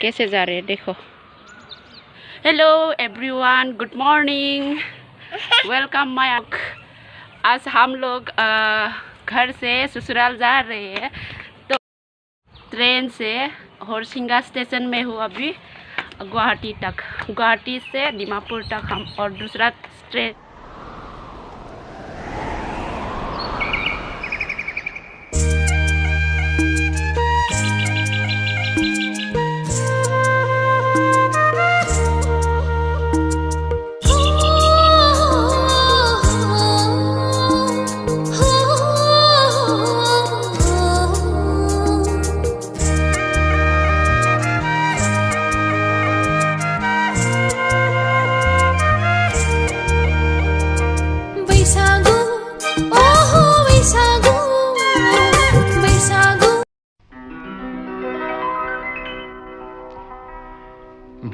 कैसे जा रहे हैं देखो। Hello everyone, good morning, welcome my. आज हम लोग घर से ससुराल जा रहे हैं, तो ट्रेन से हरसिंगा स्टेशन में हूँ अभी गुवाहाटी तक। गुवाहाटी से dimapur तक हम और दूसरा ट्रेन।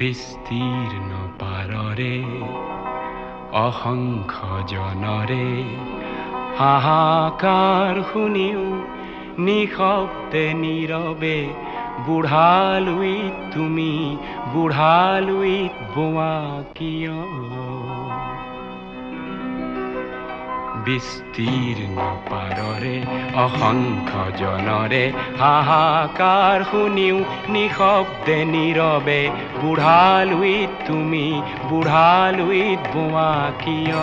বিস্তীৰ্ণ পাৰৰে অসংখ্য জনৰে হাহাকাৰ শুনিও নিশব্দে নীৰৱে বুঢ়ালুইত তুমি বুঢ়ালুইত বোৱা কিয়। বিস্তীৰ্ণ পাৰৰে অসংখ্য জনৰে হাহাকাৰ শুনিও নিশব্দে নীৰৱে বুঢ়ালুইত তুমি বুঢ়ালুইত বোৱা কিয়।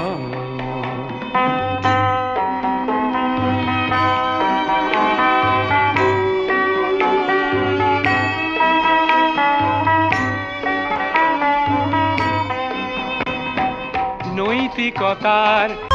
নৈতিকতাৰ